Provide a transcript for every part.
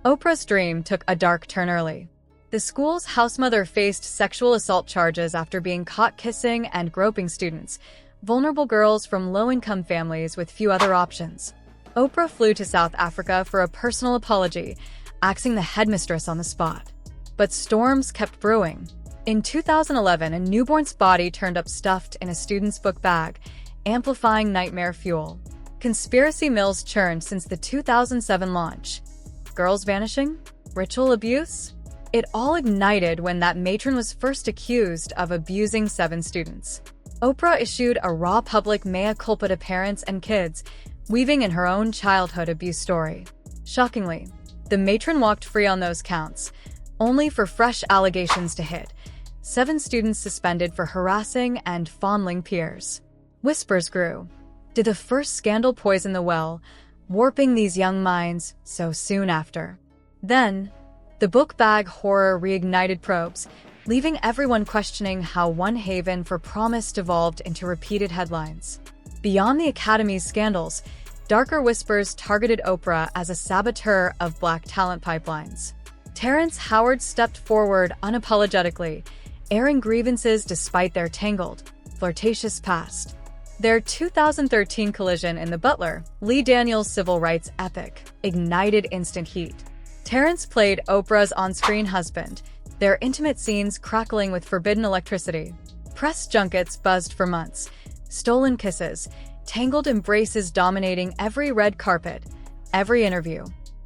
Oprah's dream took a dark turn early. The school's housemother faced sexual assault charges after being caught kissing and groping students, vulnerable girls from low-income families with few other options. Oprah flew to South Africa for a personal apology, axing the headmistress on the spot. But storms kept brewing. In 2011, a newborn's body turned up stuffed in a student's book bag, amplifying nightmare fuel. Conspiracy mills churned since the 2007 launch. Girls vanishing? Ritual abuse? It all ignited when that matron was first accused of abusing 7 students. Oprah issued a raw public mea culpa to parents and kids, weaving in her own childhood abuse story. Shockingly, the matron walked free on those counts, only for fresh allegations to hit. 7 students suspended for harassing and fondling peers. Whispers grew. Did the first scandal poison the well, warping these young minds so soon after? Then, the book bag horror reignited probes, leaving everyone questioning how one haven for promise devolved into repeated headlines. Beyond the Academy's scandals, darker whispers targeted Oprah as a saboteur of Black talent pipelines. Terrence Howard stepped forward unapologetically, airing grievances despite their tangled, flirtatious past. Their 2013 collision in The Butler, Lee Daniels' civil rights epic, ignited instant heat. Terrence played Oprah's on-screen husband, their intimate scenes crackling with forbidden electricity. Press junkets buzzed for months, stolen kisses, tangled embraces dominating every red carpet, every interview.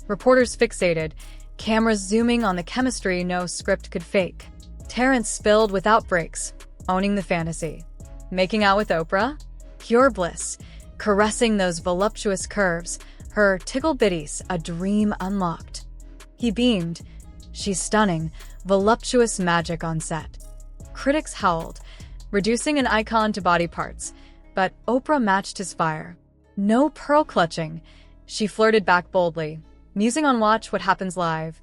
Reporters fixated, cameras zooming on the chemistry no script could fake. Terrence spilled without breaks, owning the fantasy. Making out with Oprah? Pure bliss, caressing those voluptuous curves, her tickle bitties a dream unlocked. He beamed. She's stunning, voluptuous magic on set. Critics howled, reducing an icon to body parts, but Oprah matched his fire. No pearl clutching. She flirted back boldly, musing on Watch What Happens Live.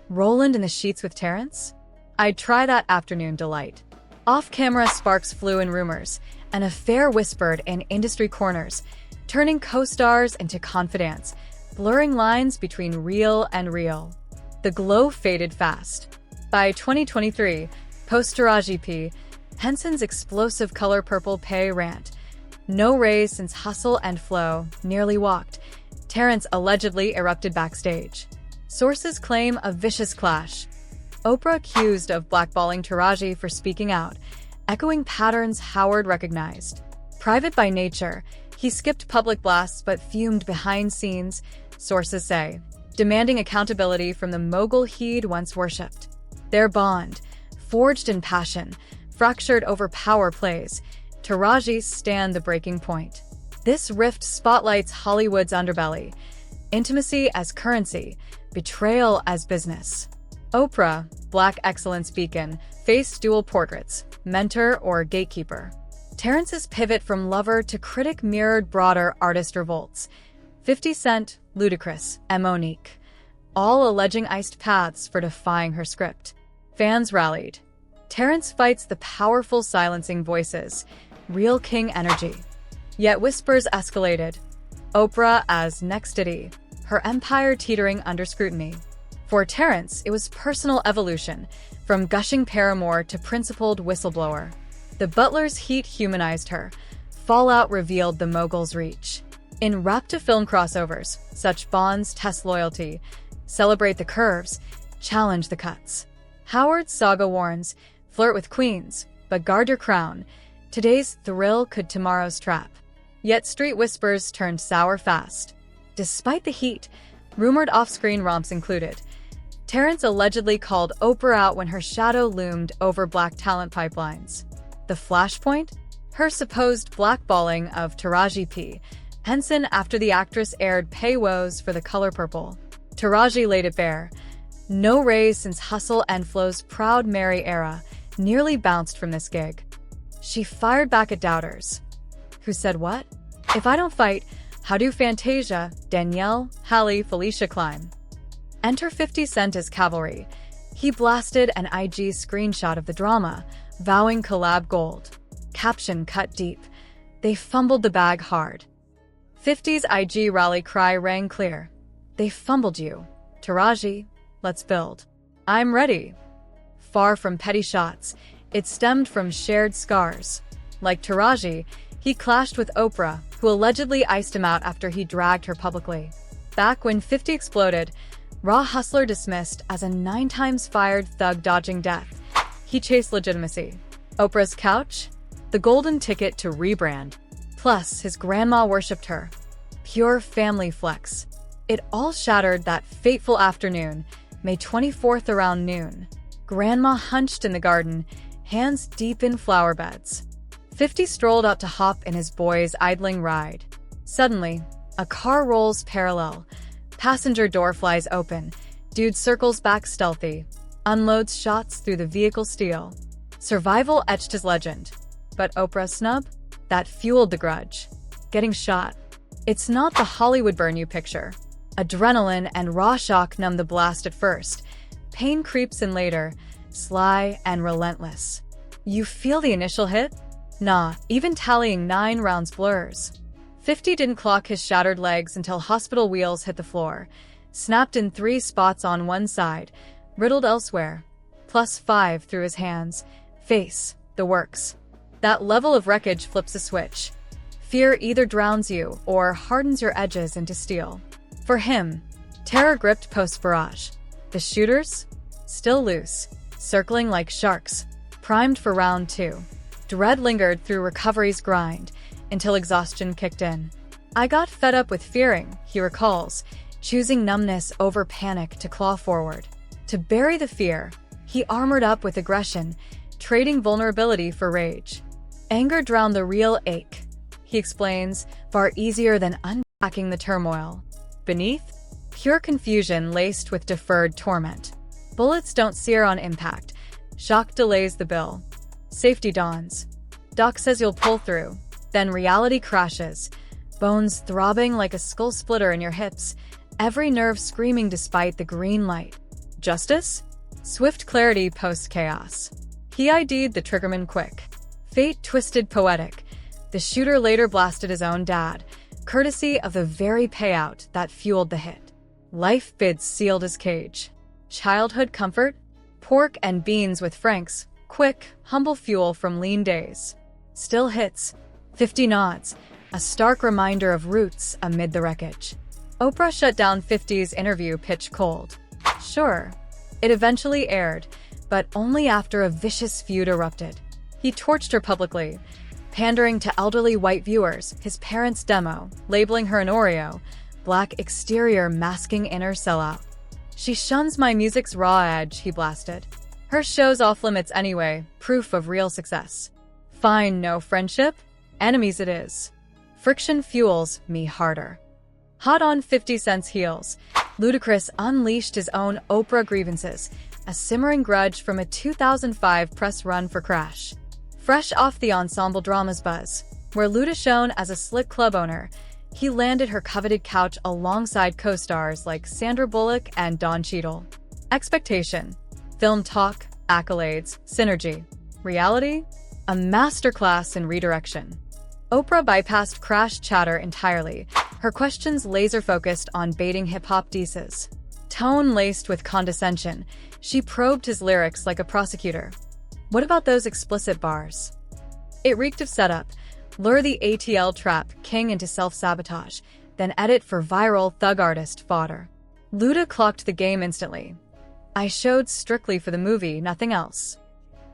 Roland in the sheets with Terrence? I'd try that afternoon delight. Off-camera sparks flew in rumors, an affair whispered in industry corners, turning co-stars into confidants, blurring lines between real and real. The glow faded fast. By 2023, post-Taraji P. Henson's explosive color purple pay rant. No raise since Hustle and Flow nearly walked. Terrence allegedly erupted backstage. Sources claim a vicious clash. Oprah accused of blackballing Taraji for speaking out, echoing patterns Howard recognized. Private by nature, he skipped public blasts but fumed behind scenes, sources say, demanding accountability from the mogul he'd once worshipped. Their bond, forged in passion, fractured over power plays, Taraji stand the breaking point. This rift spotlights Hollywood's underbelly, intimacy as currency, betrayal as business. Oprah, Black excellence beacon, faced dual portraits, mentor or gatekeeper. Terrence's pivot from lover to critic mirrored broader artist revolts. 50 Cent, Ludacris, and Monique, all alleging iced paths for defying her script. Fans rallied. Terrence fights the powerful silencing voices, real king energy. Yet whispers escalated. Oprah as next Diddy, her empire teetering under scrutiny. For Terrence, it was personal evolution, from gushing paramour to principled whistleblower. The Butler's heat humanized her. Fallout revealed the mogul's reach. In rap-to-film crossovers, such bonds test loyalty, celebrate the curves, challenge the cuts. Howard's saga warns, flirt with queens, but guard your crown. Today's thrill could tomorrow's trap. Yet street whispers turned sour fast. Despite the heat, rumored off-screen romps included. Terrence allegedly called Oprah out when her shadow loomed over Black talent pipelines. The flashpoint? Her supposed blackballing of Taraji P. Henson after the actress aired pay woes for The Color Purple. Taraji laid it bare. No raise since Hustle and Flow's Proud Mary era, nearly bounced from this gig. She fired back at doubters. Who said what? If I don't fight, how do Fantasia, Danielle, Halle, Felicia climb? Enter 50 Cent as cavalry. He blasted an IG screenshot of the drama, vowing collab gold. Caption cut deep. They fumbled the bag hard. 50's IG rally cry rang clear. They fumbled you. Taraji, let's build. I'm ready. Far from petty shots, it stemmed from shared scars. Like Taraji, he clashed with Oprah, who allegedly iced him out after he dragged her publicly. Back when 50 exploded, Raw hustler dismissed as a 9 times fired thug dodging death. He chased legitimacy. Oprah's couch? The golden ticket to rebrand. Plus, his grandma worshipped her. Pure family flex. It all shattered that fateful afternoon, May 24th around noon. Grandma hunched in the garden, hands deep in flower beds. 50 strolled out to hop in his boy's idling ride. Suddenly, a car rolls parallel. Passenger door flies open. Dude circles back stealthy. Unloads shots through the vehicle steel. Survival etched his legend. But Oprah's snub? That fueled the grudge. Getting shot. It's not the Hollywood burn you picture. Adrenaline and raw shock numb the blast at first. Pain creeps in later, sly and relentless. You feel the initial hit? Nah, even tallying 9 rounds blurs. 50 didn't clock his shattered legs until hospital wheels hit the floor. Snapped in 3 spots on one side, riddled elsewhere. +5 through his hands, face, the works. That level of wreckage flips a switch. Fear either drowns you or hardens your edges into steel. For him, terror gripped post-barrage. The shooters? Still loose, circling like sharks, primed for round 2. Dread lingered through recovery's grind until exhaustion kicked in. I got fed up with fearing, he recalls, choosing numbness over panic to claw forward. To bury the fear, he armored up with aggression, trading vulnerability for rage. Anger drowned the real ache, he explains, far easier than unpacking the turmoil. Beneath, pure confusion laced with deferred torment. Bullets don't sear on impact. Shock delays the bill. Safety dawns. Doc says you'll pull through. Then reality crashes. Bones throbbing like a skull splitter in your hips. Every nerve screaming despite the green light. Justice? Swift clarity post-chaos. He ID'd the triggerman quick. Fate twisted poetic. The shooter later blasted his own dad, courtesy of the very payout that fueled the hit. Life bids sealed his cage. Childhood comfort? Pork and beans with Frank's. Quick, humble fuel from lean days. Still hits. 50 nods. A stark reminder of roots amid the wreckage. Oprah shut down 50's interview pitch cold. Sure, it eventually aired, but only after a vicious feud erupted. He torched her publicly, pandering to elderly white viewers, his parents' demo, labeling her an Oreo, black exterior masking inner sellout. She shuns my music's raw edge, he blasted. Her show's off limits anyway, proof of real success. Fine, no friendship? Enemies it is. Friction fuels me harder. Hot on 50 Cent's heels, Ludacris unleashed his own Oprah grievances, a simmering grudge from a 2005 press run for Crash. Fresh off the ensemble drama's buzz, where Luda shone as a slick club owner, he landed her coveted couch alongside co-stars like Sandra Bullock and Don Cheadle. Expectation. Film talk, accolades, synergy. Reality? A masterclass in redirection. Oprah bypassed Crash chatter entirely, her questions laser-focused on baiting hip-hop dices. Tone laced with condescension, she probed his lyrics like a prosecutor. What about those explicit bars? It reeked of setup. Lure the ATL trap king into self-sabotage, then edit for viral thug artist fodder. Luda clocked the game instantly. I showed strictly for the movie, nothing else.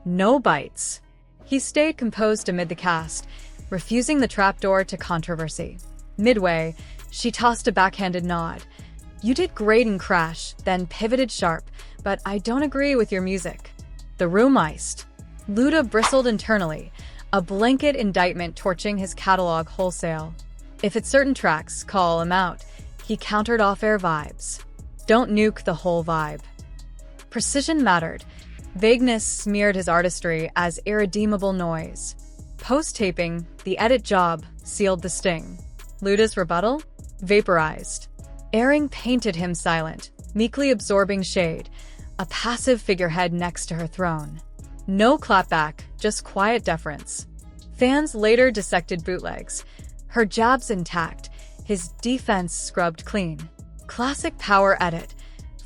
No bites. He stayed composed amid the cast, refusing the trapdoor to controversy. Midway, she tossed a backhanded nod. You did great in Crash, then pivoted sharp, but I don't agree with your music. The room iced. Luda bristled internally, a blanket indictment torching his catalog wholesale. If it's certain tracks, call him out. He countered off-air vibes. Don't nuke the whole vibe. Precision mattered. Vagueness smeared his artistry as irredeemable noise. Post-taping, the edit job sealed the sting. Luda's rebuttal? Vaporized. Airing painted him silent, meekly absorbing shade, a passive figurehead next to her throne. No clapback, just quiet deference. Fans later dissected bootlegs. Her jabs intact, his defense scrubbed clean. Classic power edit.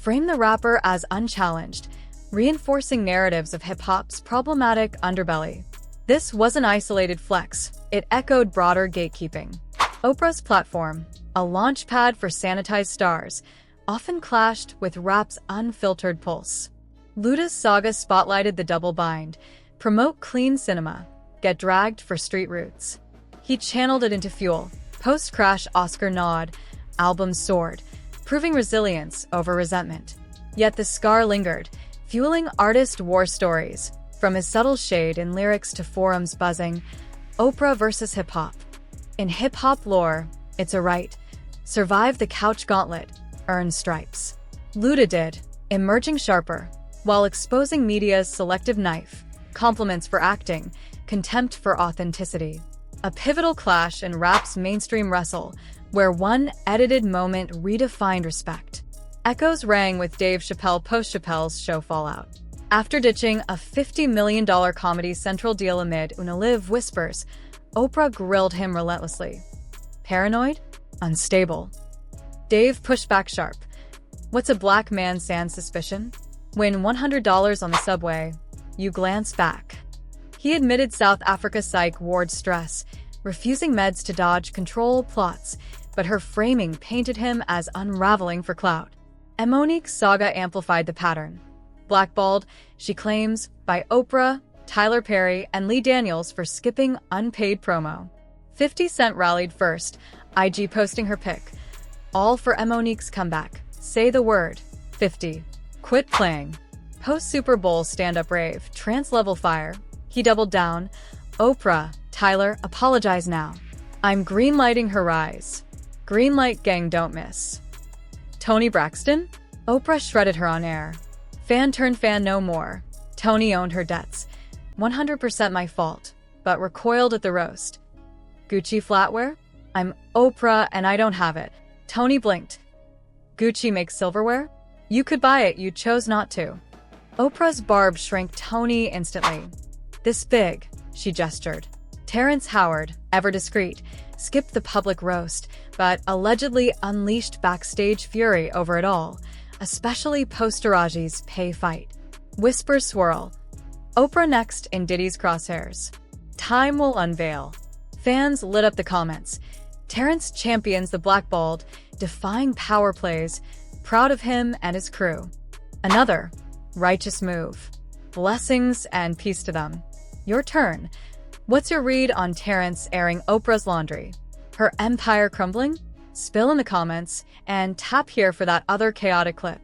frame the rapper as unchallenged, reinforcing narratives of hip-hop's problematic underbelly. This was an isolated flex. It echoed broader gatekeeping. Oprah's platform, a launchpad for sanitized stars, often clashed with rap's unfiltered pulse. Luda's saga spotlighted the double bind: promote clean cinema, get dragged for street roots. He channeled it into fuel. Post-crash Oscar nod, album soared, proving resilience over resentment. Yet the scar lingered, fueling artist war stories. From his subtle shade in lyrics to forums buzzing, Oprah versus hip-hop. In hip-hop lore, it's a right. Survive the couch gauntlet, earn stripes. Luda did, emerging sharper, while exposing media's selective knife, compliments for acting, contempt for authenticity. A pivotal clash in rap's mainstream wrestle, where one edited moment redefined respect. Echoes rang with Dave Chappelle post-Chappelle's show fallout. After ditching a $50 million Comedy Central deal amid Unilever whispers, Oprah grilled him relentlessly. Paranoid? Unstable. Dave pushed back sharp. What's a black man sans suspicion? Win $100 on the subway. You glance back. He admitted South Africa psych ward stress, refusing meds to dodge control plots, but her framing painted him as unraveling for clout. Monique's saga amplified the pattern. Blackballed, she claims, by Oprah, Tyler Perry, and Lee Daniels for skipping unpaid promo. 50 Cent rallied first, IG posting her pic. All for Monique's comeback. Say the word. 50. Quit playing. Post-Super Bowl stand-up rave, trance-level fire. He doubled down. Oprah, Tyler, apologize now. I'm greenlighting her rise. Greenlight gang don't miss. Toni Braxton? Oprah shredded her on air. Fan turned fan no more. Toni owned her debts. 100% my fault, but recoiled at the roast. Gucci flatware? I'm Oprah and I don't have it. Toni blinked. Gucci makes silverware? You could buy it, you chose not to. Oprah's barb shrank Toni instantly. This big, she gestured. Terrence Howard, ever discreet, skipped the public roast, but allegedly unleashed backstage fury over it all, especially post-Taraji's pay fight. Whispers swirl. Oprah next in Diddy's crosshairs. Time will unveil. Fans lit up the comments. Terrence champions the blackballed, defying power plays, proud of him and his crew. Another righteous move. Blessings and peace to them. Your turn. What's your read on Terrence airing Oprah's laundry? Her empire crumbling? Spill in the comments, and tap here for that other chaotic clip.